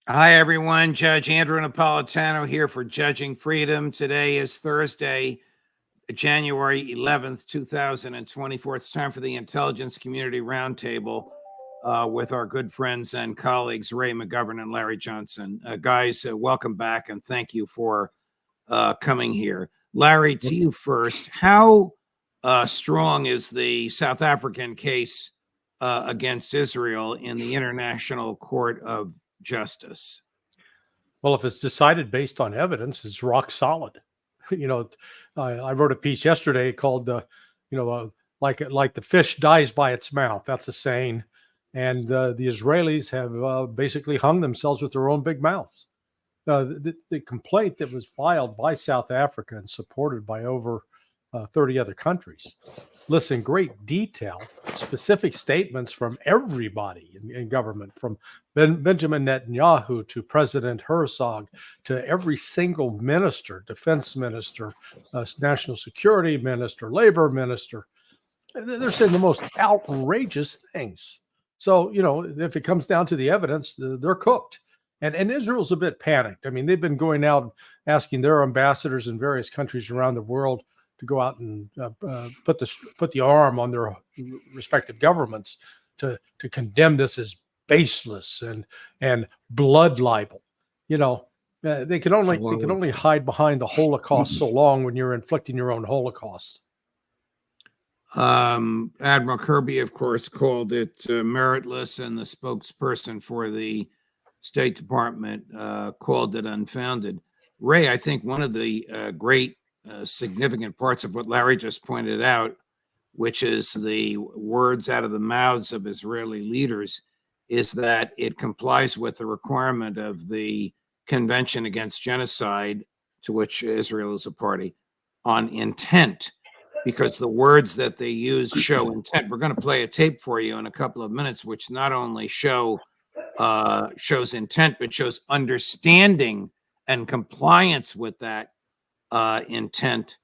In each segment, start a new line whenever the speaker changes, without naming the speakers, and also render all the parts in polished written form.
Hi, everyone. Judge Andrew Napolitano here for Judging Freedom. Today is Thursday, January 11th, 2024. It's time for the Intelligence Community Roundtable with our good friends and colleagues, Ray McGovern and Larry Johnson. Guys, welcome back and thank you for coming here. Larry, to you first. How strong is the South African case against Israel in the International Court of Justice?
Well, if it's decided based on evidence, it's rock solid. I wrote a piece yesterday called like the fish dies by its mouth. That's a saying. And the Israelis have basically hung themselves with their own big mouths. The complaint that was filed by South Africa and supported by over 30 other countries lists in great detail specific statements from everybody in government, from Benjamin Netanyahu to President Herzog to every single minister, defense minister, national security minister, labor minister. They're saying the most outrageous things. So, if it comes down to the evidence, they're cooked. And Israel's a bit panicked. I mean, they've been going out asking their ambassadors in various countries around the world to go out and put the arm on their respective governments to condemn this as baseless and blood libel. They can only hide behind the Holocaust so long when you're inflicting your own Holocaust.
Admiral Kirby, of course, called it meritless, and the spokesperson for the State Department called it unfounded. Ray, I think one of the great significant parts of what Larry just pointed out, which is the words out of the mouths of Israeli leaders, is that it complies with the requirement of the Convention Against Genocide, to which Israel is a party, on intent, because the words that they use show intent. We're going to play a tape for you in a couple of minutes, which not only shows intent, but shows understanding and compliance with that intent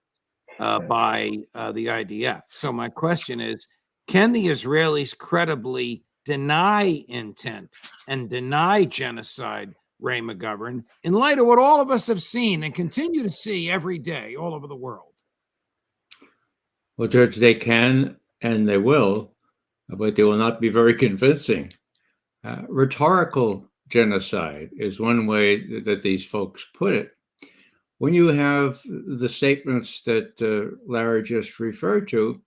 by the IDF. So my question is, can the Israelis credibly deny intent and deny genocide, Ray McGovern, in light of what all of us have seen and continue to see every day all over the world?
Well, Judge, they can and they will, but they will not be very convincing. Rhetorical genocide is one way that these folks put it. When you have the statements that Larry just referred to,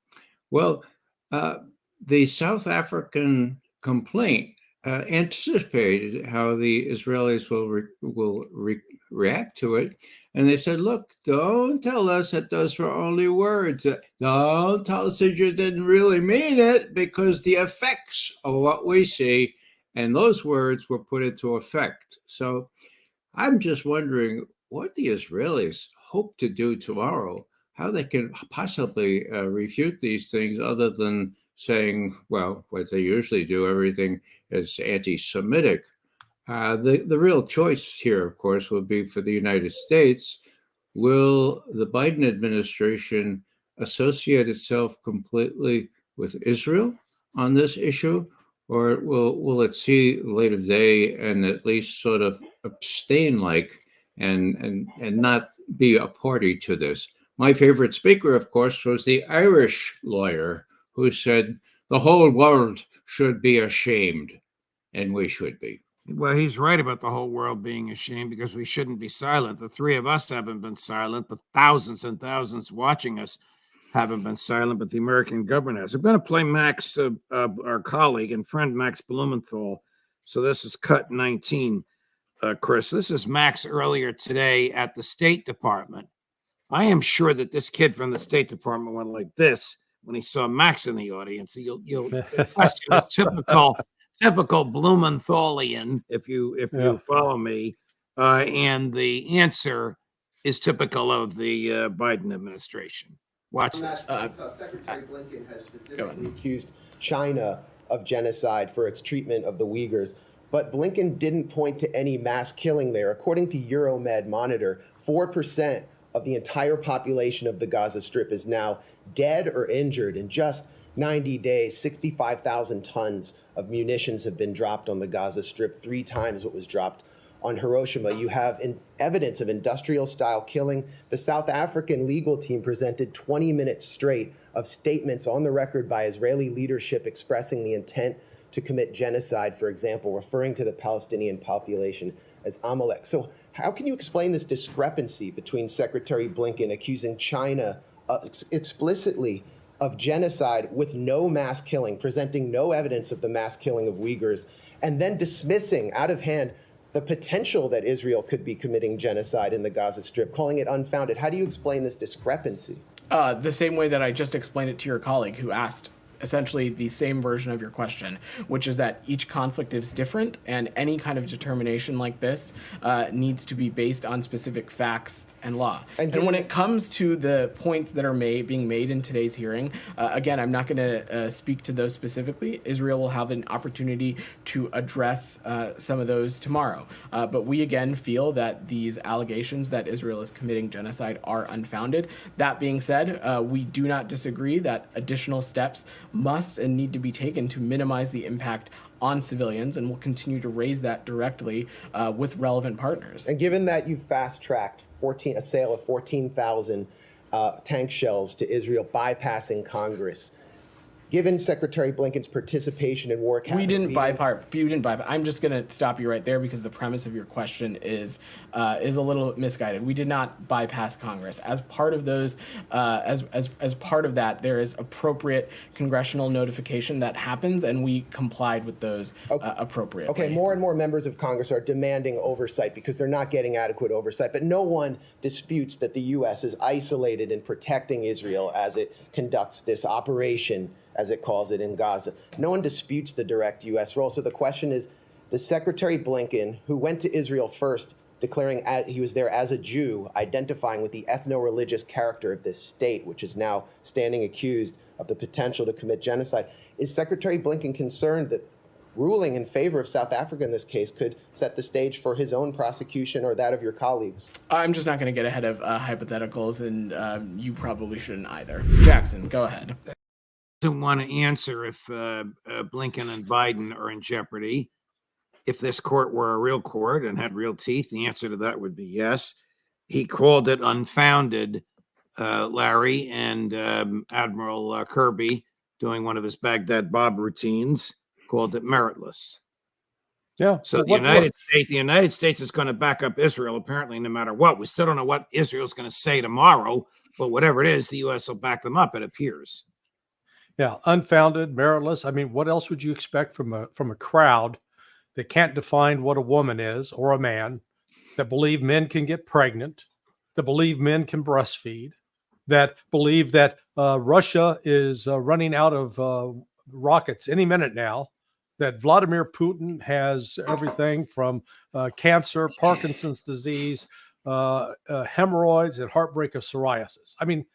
well, the South African complaint anticipated how the Israelis will react to it. And they said, look, don't tell us that those were only words. Don't tell us that you didn't really mean it, because the effects of what we see, and those words were put into effect. So I'm just wondering what the Israelis hope to do tomorrow, how they can possibly refute these things other than saying, well, what they usually do, everything is anti-Semitic. The real choice here, of course, will be for the United States. Will the Biden administration associate itself completely with Israel on this issue, or will it see the light of day and at least sort of abstain and not be a party to this? My favorite speaker, of course, was the Irish lawyer who said the whole world should be ashamed, and we should be.
Well, he's right about the whole world being ashamed, because we shouldn't be silent. The three of us haven't been silent, but thousands and thousands watching us haven't been silent, but the American government has. I'm going to play Max, our colleague and friend Max Blumenthal. So this is cut 19, Chris. This is Max earlier today at the State Department. I am sure that this kid from the State Department went like this when he saw Max in the audience. You'll question is typical Blumenthalian, if you follow me, and the answer is typical of the Biden administration. Watch this.
Secretary Blinken has specifically accused China of genocide for its treatment of the Uyghurs, but Blinken didn't point to any mass killing there. According to Euromed Monitor, 4% of the entire population of the Gaza Strip is now dead or injured. In just 90 days, 65,000 tons of munitions have been dropped on the Gaza Strip, 3 times what was dropped on Hiroshima. You have evidence of industrial-style killing. The South African legal team presented 20 minutes straight of statements on the record by Israeli leadership expressing the intent to commit genocide, for example, referring to the Palestinian population as Amalek. So how can you explain this discrepancy between Secretary Blinken accusing China explicitly of genocide with no mass killing, presenting no evidence of the mass killing of Uyghurs, and then dismissing out of hand the potential that Israel could be committing genocide in the Gaza Strip, calling it unfounded? How do you explain this discrepancy?
The same way that I just explained it to your colleague who asked essentially the same version of your question, which is that each conflict is different, and any kind of determination like this needs to be based on specific facts and law. And when it comes to the points that are being made in today's hearing, again, I'm not going to speak to those specifically. Israel will have an opportunity to address some of those tomorrow. But we again feel that these allegations that Israel is committing genocide are unfounded. That being said, we do not disagree that additional steps must and need to be taken to minimize the impact on civilians, and we'll continue to raise that directly with relevant partners.
And given that you fast-tracked a sale of 14,000 tank shells to Israel, bypassing Congress, given Secretary Blinken's participation in war cabinet meetings...
You didn't bypass. I'm just going to stop you right there because the premise of your question is a little misguided. We did not bypass Congress. As part of those, as part of that, there is appropriate congressional notification that happens, and we complied with those appropriately.
Okay, more and more members of Congress are demanding oversight because they're not getting adequate oversight. But no one disputes that the U.S. is isolated in protecting Israel as it conducts this operation, as it calls it, in Gaza. No one disputes the direct U.S. role. So the question is, does Secretary Blinken, who went to Israel first, declaring he was there as a Jew, identifying with the ethno-religious character of this state, which is now standing accused of the potential to commit genocide, is Secretary Blinken concerned that ruling in favor of South Africa in this case could set the stage for his own prosecution or that of your colleagues?
I'm just not going to get ahead of hypotheticals, and you probably shouldn't either. Jackson, go ahead.
Doesn't want to answer if Blinken and Biden are in jeopardy. If this court were a real court and had real teeth, the answer to that would be yes. He called it unfounded, Larry, and Admiral Kirby, doing one of his Baghdad Bob routines, called it meritless.
Yeah.
So the United States is going to back up Israel, apparently, no matter what. We still don't know what Israel's going to say tomorrow, but whatever it is, the U.S. will back them up, it appears.
Yeah, unfounded, meritless. I mean, what else would you expect from a crowd that can't define what a woman is or a man, that believe men can get pregnant, that believe men can breastfeed, that believe that Russia is running out of rockets any minute now, that Vladimir Putin has everything from cancer, Parkinson's disease, hemorrhoids, and heartbreak of psoriasis. I mean,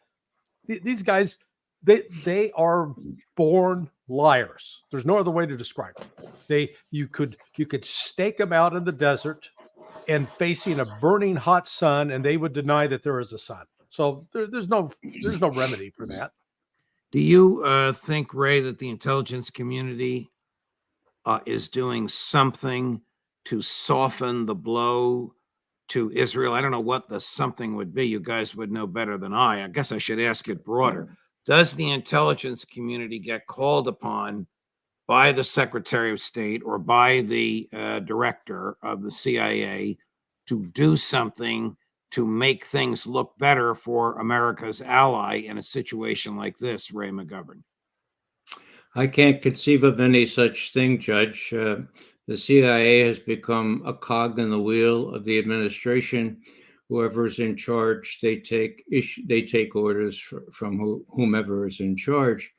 these guys, they are born liars. There's no other way to describe them. You could stake them out in the desert and facing a burning hot sun, and they would deny that there is a sun. So there's no remedy for that.
Do you think, Ray, that the intelligence community is doing something to soften the blow to Israel? I don't know what the something would be. You guys would know better than I. I guess I should ask it broader. Does the intelligence community get called upon by the Secretary of State or by the director of the CIA to do something to make things look better for America's ally in a situation like this, Ray McGovern?
I can't conceive of any such thing, Judge. The CIA has become a cog in the wheel of the administration. Whoever's in charge, they take orders from whomever is in charge.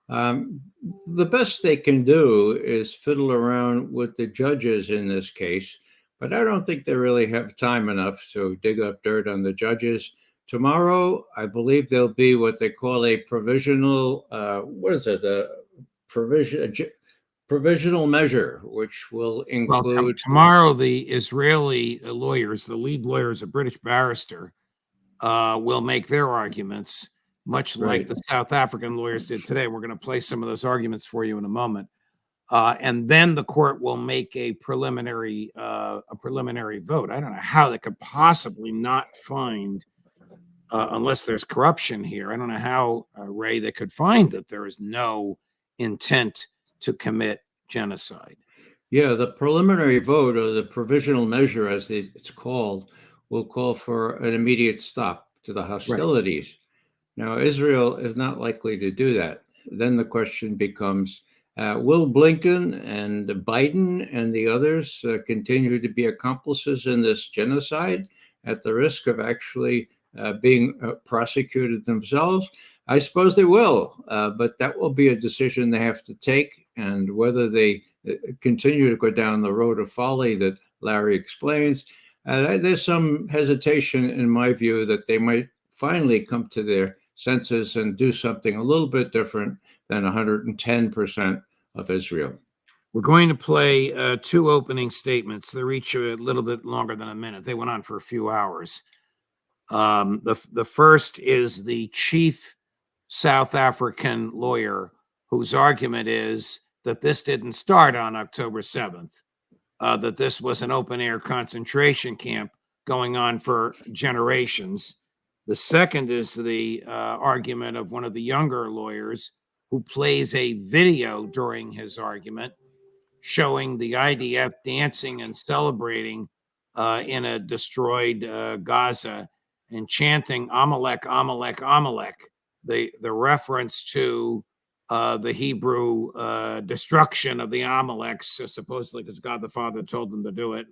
The best they can do is fiddle around with the judges in this case, but I don't think they really have time enough to dig up dirt on the judges. Tomorrow, I believe there'll be what they call a provisional, provisional measure, which will include...
Well, tomorrow, the Israeli lawyers, the lead lawyer is a British barrister, will make their arguments, much like the South African lawyers did today. We're going to play some of those arguments for you in a moment. and then the court will make a preliminary vote. I don't know how they could possibly not find, unless there's corruption here. I don't know how, Ray, they could find that there is no intent to commit genocide.
Yeah, the preliminary vote, or the provisional measure, as it's called, will call for an immediate stop to the hostilities. Right. Now, Israel is not likely to do that. Then the question becomes, will Blinken and Biden and the others continue to be accomplices in this genocide at the risk of actually being prosecuted themselves? I suppose they will, but that will be a decision they have to take, and whether they continue to go down the road of folly that Larry explains, there's some hesitation, in my view, that they might finally come to their senses and do something a little bit different than 110% of Israel.
We're going to play 2 opening statements. They're each a little bit longer than a minute. They went on for a few hours. The first is the chief South African lawyer, whose argument is that this didn't start on October 7th, that this was an open-air concentration camp going on for generations. The second is the argument of one of the younger lawyers, who plays a video during his argument showing the IDF dancing and celebrating in a destroyed Gaza and chanting Amalek, Amalek, Amalek, the reference to the Hebrew destruction of the Amaleks, supposedly because God the Father told them to do it,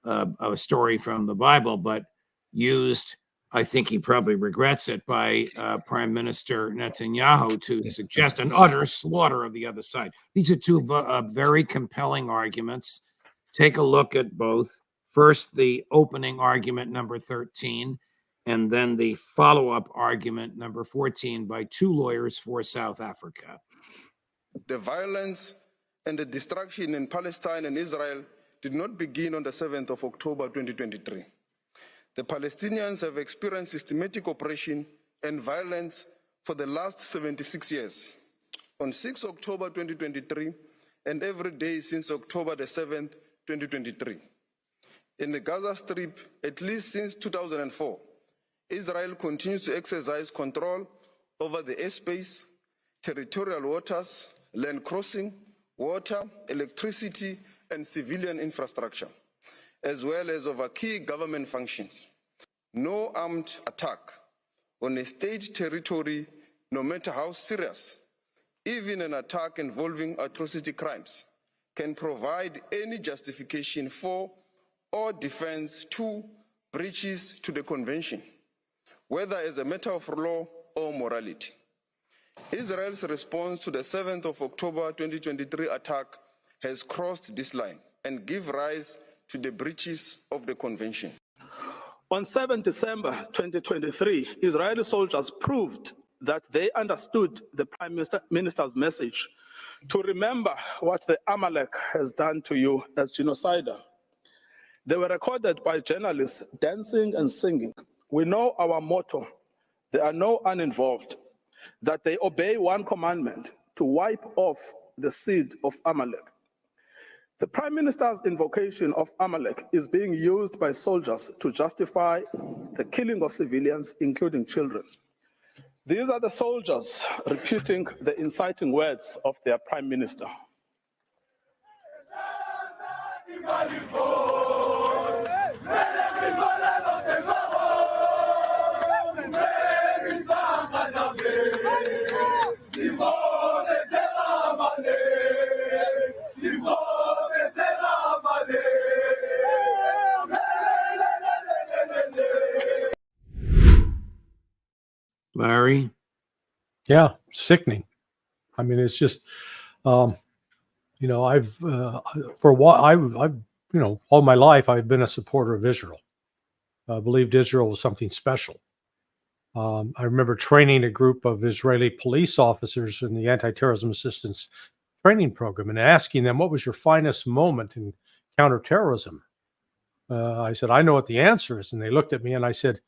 a story from the Bible, but used, I think he probably regrets it, by Prime Minister Netanyahu to suggest an utter slaughter of the other side. These are 2 very compelling arguments. Take a look at both. First, the opening argument, number 13, and then the follow-up argument, number 14, by 2 lawyers for South Africa.
The violence and the destruction in Palestine and Israel did not begin on the 7th of October 2023. The Palestinians have experienced systematic oppression and violence for the last 76 years. On 6 October 2023, and every day since October the 7th, 2023. In the Gaza Strip, at least since 2004, Israel continues to exercise control over the airspace, territorial waters, land crossing, water, electricity, and civilian infrastructure, as well as over key government functions. No armed attack on a state territory, no matter how serious, even an attack involving atrocity crimes, can provide any justification for or defense to breaches to the convention, whether as a matter of law or morality. Israel's response to the 7th of October 2023 attack has crossed this line and give rise to the breaches of the convention.
On 7 December 2023, Israeli soldiers proved that they understood the Prime Minister's message to remember what the Amalek has done to you as genocider. They were recorded by journalists dancing and singing. We know our motto, there are no uninvolved, that they obey one commandment, to wipe off the seed of Amalek. The Prime Minister's invocation of Amalek is being used by soldiers to justify the killing of civilians, including children. These are the soldiers repeating the inciting words of their Prime Minister.
Larry?
Yeah, sickening. I mean, it's just, you know, I've for a while, I've you know, all my life I've been a supporter of Israel. I believed Israel was something special. I remember training a group of Israeli police officers in the anti-terrorism assistance training program and asking them, what was your finest moment in counterterrorism? I said, I know what the answer is. And they looked at me and I said,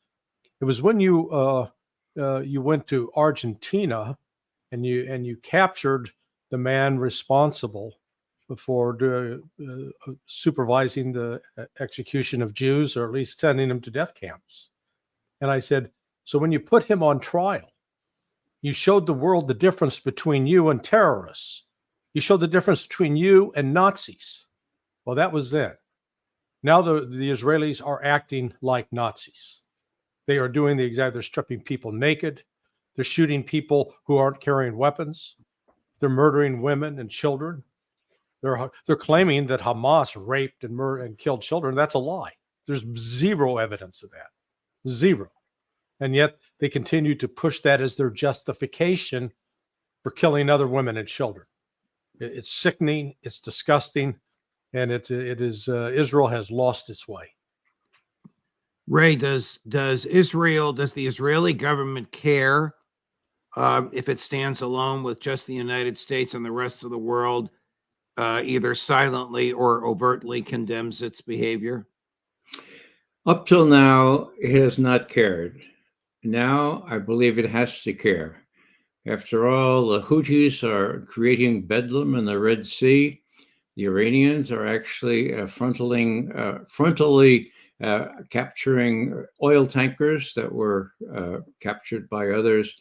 it was when you went to Argentina and you captured the man responsible supervising the execution of Jews, or at least sending them to death camps. And I said, so when you put him on trial, you showed the world the difference between you and terrorists. You showed the difference between you and Nazis. Well, that was then. Now the Israelis are acting like Nazis. They are doing the exact, they're stripping people naked. They're shooting people who aren't carrying weapons. They're murdering women and children. They're claiming that Hamas raped and murdered and killed children. That's a lie. There's zero evidence of that. Zero. And yet they continue to push that as their justification for killing other women and children. It's sickening. It's disgusting. And Israel has lost its way.
Ray, does the Israeli government care if it stands alone with just the United States and the rest of the world, either silently or overtly condemns its behavior?
Up till now, it has not cared. Now, I believe it has to care. After all, the Houthis are creating bedlam in the Red Sea. The Iranians are actually frontally capturing oil tankers that were captured by others.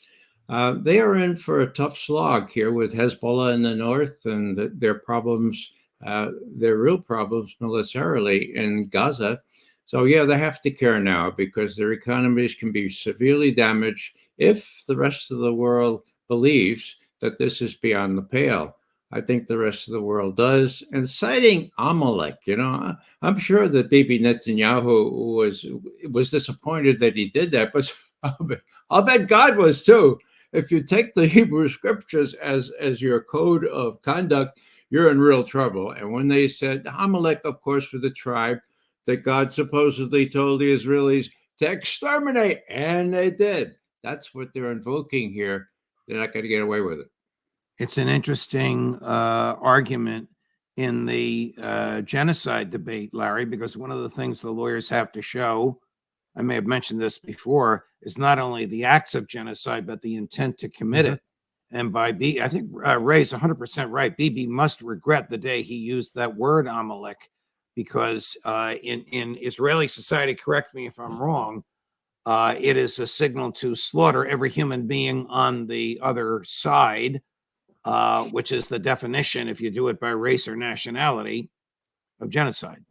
They are in for a tough slog here with Hezbollah in the north and their problems, their real problems militarily in Gaza. So, yeah, they have to care now because their economies can be severely damaged if the rest of the world believes that this is beyond the pale. I think the rest of the world does. And citing Amalek, I'm sure that Bibi Netanyahu was disappointed that he did that, but I'll bet God was too. If you take the Hebrew scriptures as your code of conduct, you're in real trouble. And when they said Amalek, of course, for the tribe that God supposedly told the Israelis to exterminate, and they did. That's what they're invoking here. They're not going to get away with it.
It's an interesting argument in the genocide debate, Larry, because one of the things the lawyers have to show, I may have mentioned this before, is not only the acts of genocide, but the intent to commit it. And I think Ray's 100% right. Bibi must regret the day he used that word Amalek, because in Israeli society, correct me if I'm wrong, it is a signal to slaughter every human being on the other side, which is the definition, if you do it by race or nationality, of genocide.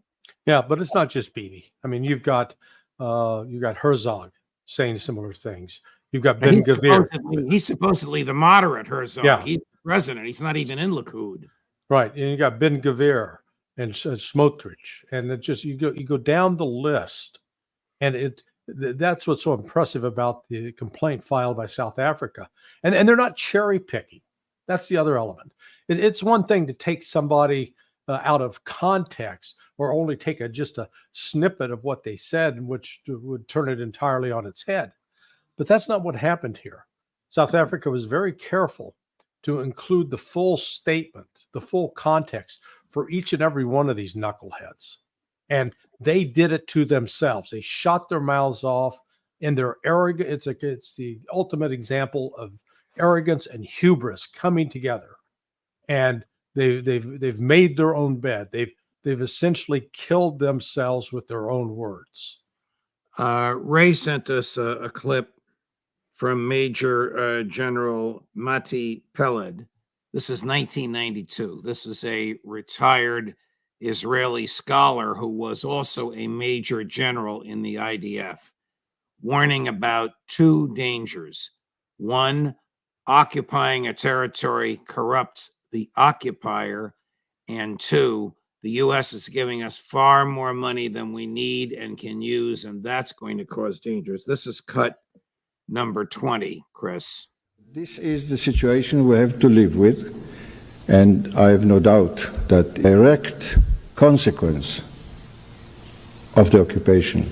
Yeah, but it's not just Bibi. I mean, you've got Herzog saying similar things. You've got Ben Gvir.
He's supposedly the moderate Herzog.
Yeah.
He's the president. He's not even in Likud.
Right, and you got Ben Gvir and Smotrich, and it just you go down the list, and that's what's so impressive about the complaint filed by South Africa, and they're not cherry picking. That's the other element. It's one thing to take somebody out of context or only take just a snippet of what they said, which would turn it entirely on its head. But that's not what happened here. South Africa was very careful to include the full statement, the full context for each and every one of these knuckleheads. And they did it to themselves. They shot their mouths off, and they're arrogant. It's the ultimate example of arrogance and hubris coming together. And they've made their own bed. They've essentially killed themselves with their own words.
Ray sent us a clip from Major General Mati Peled. This is 1992. This is a retired Israeli scholar who was also a major general in the IDF, warning about two dangers. One, occupying a territory corrupts the occupier. And two, the U.S. is giving us far more money than we need and can use, and that's going to cause dangers. This is cut number 20, Chris.
This is the situation we have to live with, and I have no doubt that the direct consequence of the occupation,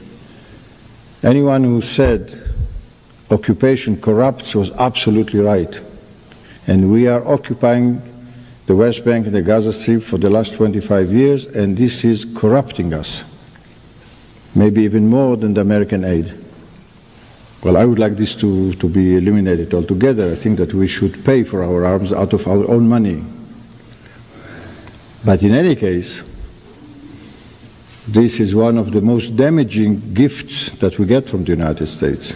anyone who said occupation corrupts was absolutely right. And we are occupying the West Bank and the Gaza Strip for the last 25 years, and this is corrupting us, maybe even more than the American aid. Well, I would like this to be eliminated altogether. I think that we should pay for our arms out of our own money. But in any case, this is one of the most damaging gifts that we get from the United States.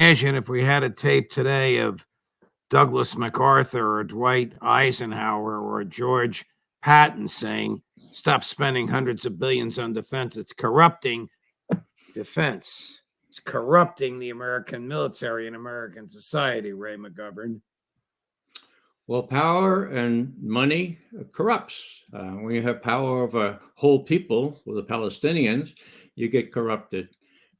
Imagine if we had a tape today of Douglas MacArthur or Dwight Eisenhower or George Patton saying, stop spending hundreds of billions on defense. It's corrupting defense. It's corrupting the American military and American society, Ray McGovern.
Well, power and money corrupts. When you have power over whole people, well, the Palestinians, you get corrupted.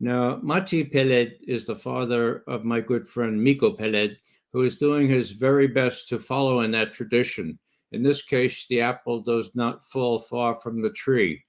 Now, Mati Peled is the father of my good friend Miko Peled, who is doing his very best to follow in that tradition. In this case, the apple does not fall far from the tree.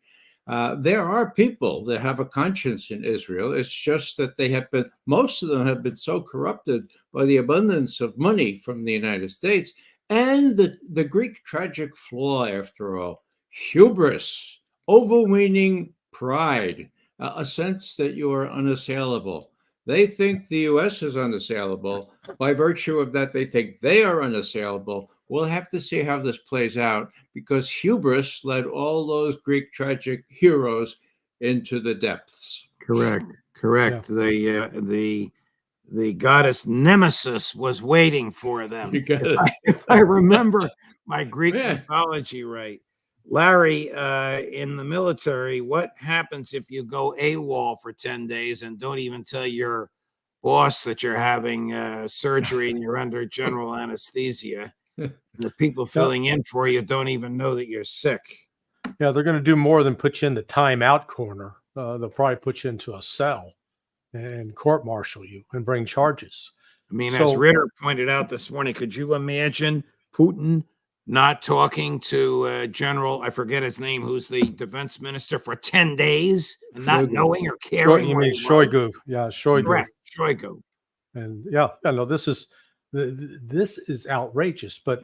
There are people that have a conscience in Israel. It's just that most of them have been so corrupted by the abundance of money from the United States and the Greek tragic flaw, after all, hubris, overweening pride, a sense that you are unassailable. They think the U.S. is unassailable. By virtue of that, they think they are unassailable. We'll have to see how this plays out, because hubris led all those Greek tragic heroes into the depths.
Correct. Yeah. The goddess Nemesis was waiting for them. If I remember my Greek mythology right. Larry, in the military, what happens if you go AWOL for 10 days and don't even tell your boss that you're having surgery and you're under general anesthesia? The people filling in for you don't even know that you're sick.
Yeah, they're going to do more than put you in the timeout corner. They'll probably put you into a cell and court-martial you and bring charges.
I mean, as Ritter pointed out this morning, could you imagine Putin not talking to General, I forget his name, who's the defense minister, for 10 days and not knowing or caring?
You mean Shoigu? Yeah, Shoigu.
Correct, Shoigu.
And this is outrageous, but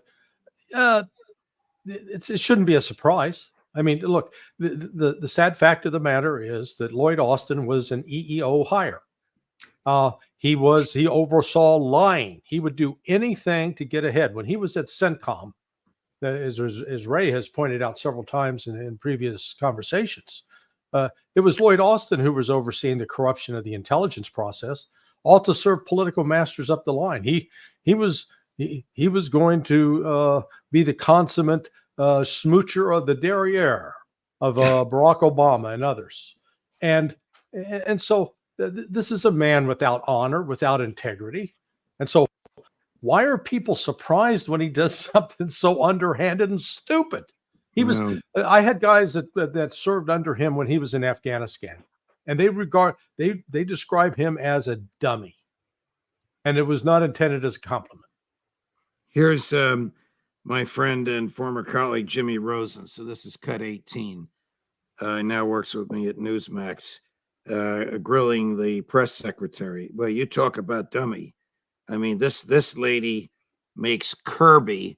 it shouldn't be a surprise. I mean, look, the sad fact of the matter is that Lloyd Austin was an EEO hire. He oversaw lying. He would do anything to get ahead. When he was at CENTCOM, as Ray has pointed out several times in previous conversations, it was Lloyd Austin who was overseeing the corruption of the intelligence process, all to serve political masters up the line. He was going to be the consummate smoocher of the derriere of Barack Obama and others, and so this is a man without honor, without integrity, and so why are people surprised when he does something so underhanded and stupid? I had guys that served under him when he was in Afghanistan, and they describe him as a dummy, and it was not intended as a compliment.
Here's my friend and former colleague Jimmy Rosen. So this is cut 18. Now works with me at Newsmax, grilling the press secretary. Well, you talk about dummy. I mean, this lady makes Kirby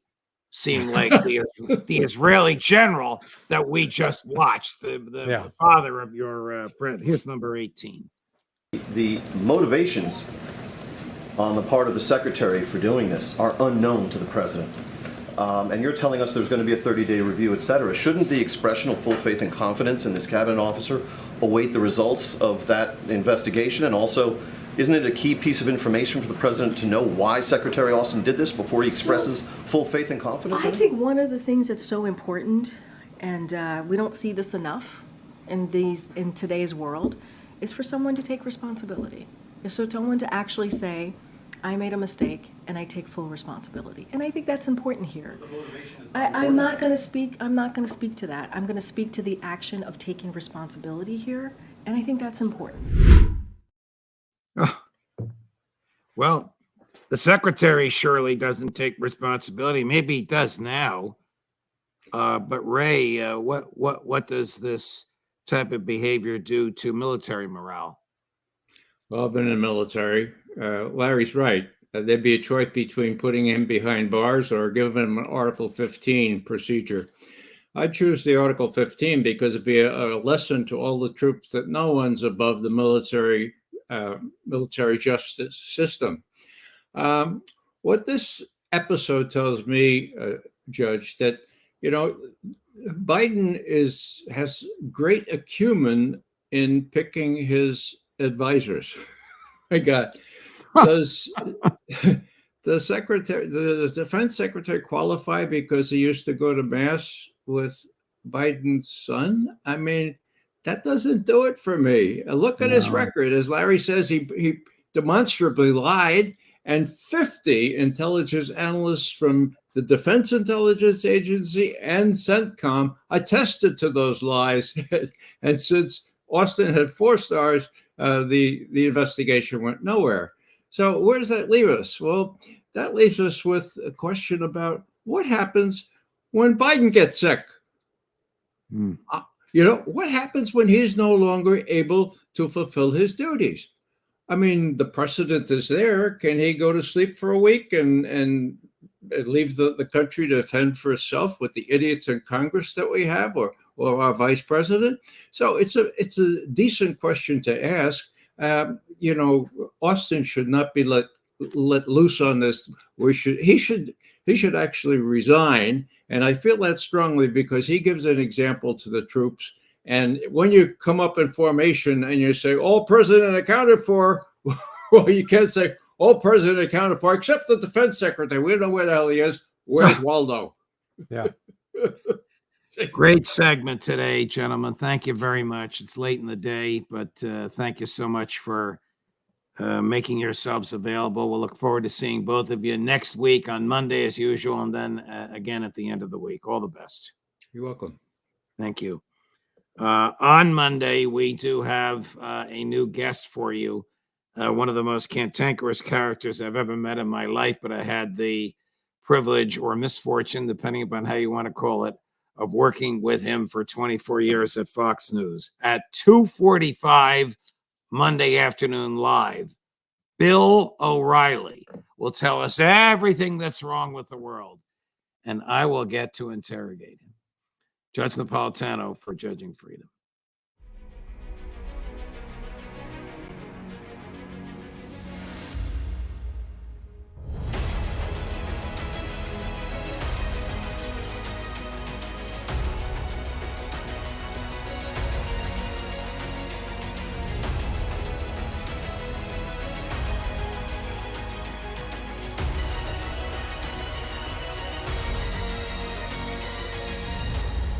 seem like the Israeli general that we just watched, the father of your friend. Here's number 18.
The motivations on the part of the secretary for doing this are unknown to the president. And you're telling us there's going to be a 30-day review, et cetera. Shouldn't the expression of full faith and confidence in this cabinet officer await the results of that investigation? And also, isn't it a key piece of information for the president to know why Secretary Austin did this before he expresses full faith and confidence?
I think one of the things that's so important, and we don't see this enough in today's world, is for someone to take responsibility. Is for someone to actually say, I made a mistake and I take full responsibility. And I think that's important here. I'm not going to speak to that. I'm going to speak to the action of taking responsibility here, and I think that's important.
Oh. Well, the secretary surely doesn't take responsibility. Maybe he does now. But Ray, what does this type of behavior do to military morale?
Well, I've been in the military. Larry's right. There'd be a choice between putting him behind bars or giving him an Article 15 procedure. I choose the Article 15 because it'd be a lesson to all the troops that no one's above the military justice system. What this episode tells me, Judge, that you know, Biden has great acumen in picking his advisors. My God, does the defense secretary qualify because he used to go to mass with Biden's son? I mean, that doesn't do it for me. Look at his
No.
record. As Larry says, he demonstrably lied, and 50 intelligence analysts from the Defense Intelligence Agency and CENTCOM attested to those lies. And since Austin had 4 stars, the investigation went nowhere. So where does that leave us? Well, that leaves us with a question about what happens when Biden gets sick. What happens when he's no longer able to fulfill his duties? I mean, the precedent is there. Can he go to sleep for a week and leave the country to fend for itself with the idiots in Congress that we have, or our vice president? So it's a decent question to ask. Austin should not be let loose on this. He should actually resign, and I feel that strongly because he gives an example to the troops. And when you come up in formation and you say all president accounted for, well, you can't say all president accounted for except the defense secretary. We don't know where the hell he is. Where's Waldo?
Yeah.
Great segment today, gentlemen. Thank you very much. It's late in the day, but thank you so much for making yourselves available. We'll look forward to seeing both of you next week on Monday as usual, and then again at the end of the week. All the best.
You're welcome.
Thank you. On Monday, we do have a new guest for you. One of the most cantankerous characters I've ever met in my life, but I had the privilege or misfortune, depending upon how you want to call it, of working with him for 24 years at Fox News. At 2:45 Monday afternoon live, Bill O'Reilly will tell us everything that's wrong with the world, and I will get to interrogate him. Judge Napolitano for Judging Freedom.